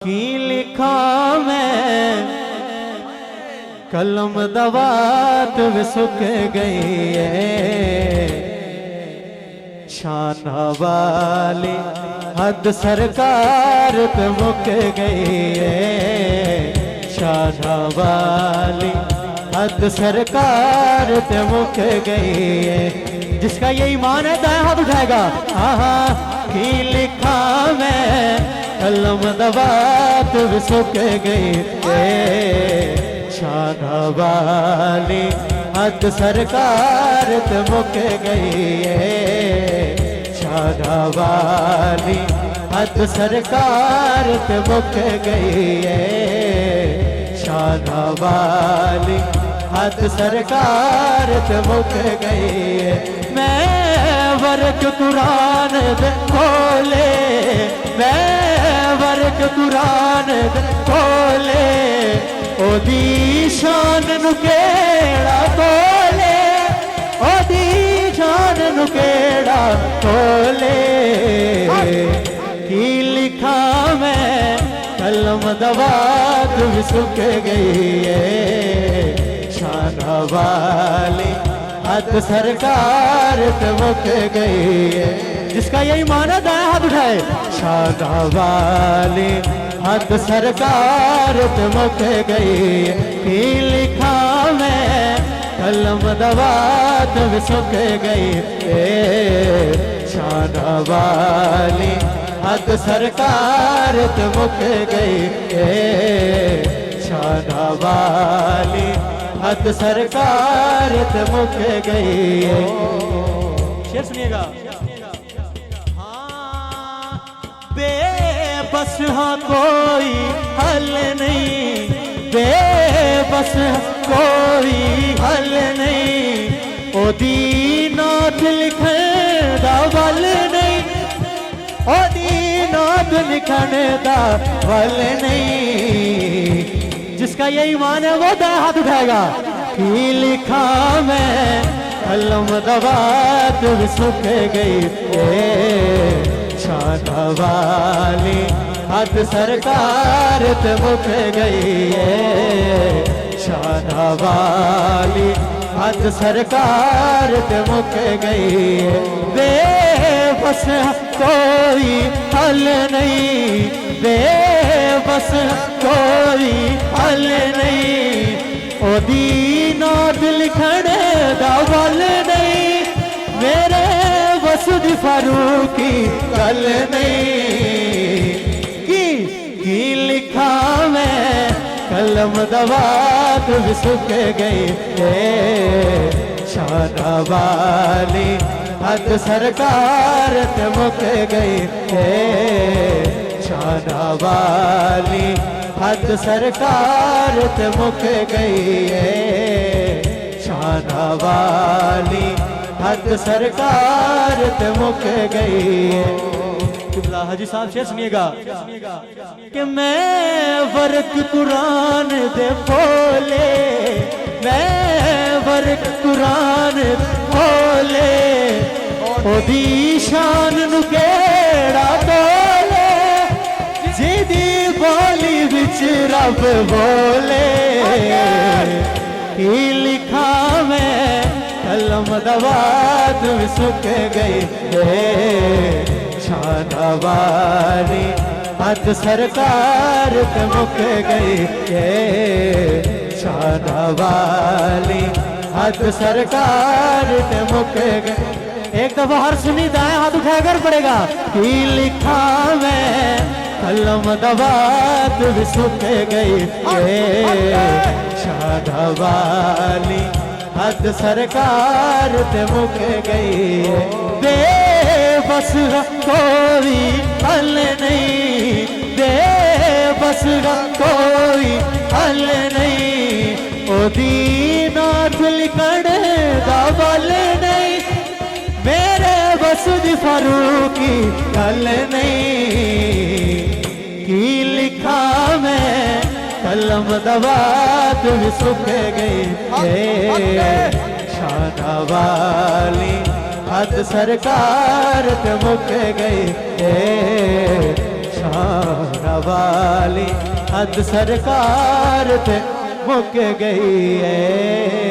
की लिखा मैं कलम दवात सुख गई है। शान वाली हद सरकार पे मुक गई है। शान वाली हद सरकार पे मुक गई है। जिसका ये ईमान है दाएं हाथ उठाएगा। हाँ की लिखा मैं कलम दवात सुख गई है। शान वाली हद सरकार ते मुक गई है। शान वाली हद सरकार ते मुक गई है। शान वाली हद सरकार ते मुक गई है। मैं वर्क कुरान दे खोले, मैं वर्क कुरान दे खोले, ओदी शान नु केड़ा तोले, ओदी शान नु केड़ा तोले। की लिखा मैं कलम दवात भी सुख गई है। शान वाली हद सरकार पे मुक गई है। जिसका यही माना दाएं हाथ उठाए। शान वाली हद सरकार पे मुक गई है। की लिखा मैं कलम दवात भी सुख गई है। शान वाली हद सरकार पे मुक गई है। शान वाली हद सरकार ते मुक गई है। शेर सुनिएगा। हाँ बेबस हाँ कोई हल नहीं, बेबस कोई हल नहीं, ओदी नाथ लिखण दा वल नहीं, ओदी नाथ लिखण दा वल नहीं। जिसका ये ईमान है वो दाएं हाथ उठाएगा। की लिखा मैं कलम दवात भी सुख गई है। शान वाली हद सरकार ते मुक गई है। शान वाली हद सरकार ते मुक गई है। बेबस कोई हल नहीं, बेबस कोई हल नहीं, ओदी नाथ लिखण दा वल नहीं, मेरे बस दी फारूकी गल नहीं। की लिखा मैं कलम दवात भी सुख गई है। शान वाली हद सरकार ते मुक गई है। शान वाली हद सरकार ते मुक गई है। शान वाली हद सरकार ते मुक गई है। किबला हाजी साहब शेर सुनिएगा कि मैं वर्क कुरान दे खोले, मैं वर्क कुरान खोले, ओदी शान नु केड़ा तोले, जिदी बोली विच रब बोले। की लिखा मैं कलम दवात भी सुख गई है। शान वाली हद सरकार ते मुक गई है। शान वाली हद सरकार ते मुक गई। एक दफा हर सुनी दाएं हाथ उठाकर पड़ेगा। की लिखा मैं कलम दवात भी सुख गई है। शान वाली हद सरकार ते मुक गई है। बेबस कोई हल नहीं, बेबस कोई हल नहीं, ओदी नाथ लिखण दा वल नहीं, मेरे बस दी फारूकी गल नहीं। की लिखा मैं कलम दवात भी सुख गई है। शान वाली हद सरकार ते मुक गई है। शान वाली हद सरकार ते मुक गई है।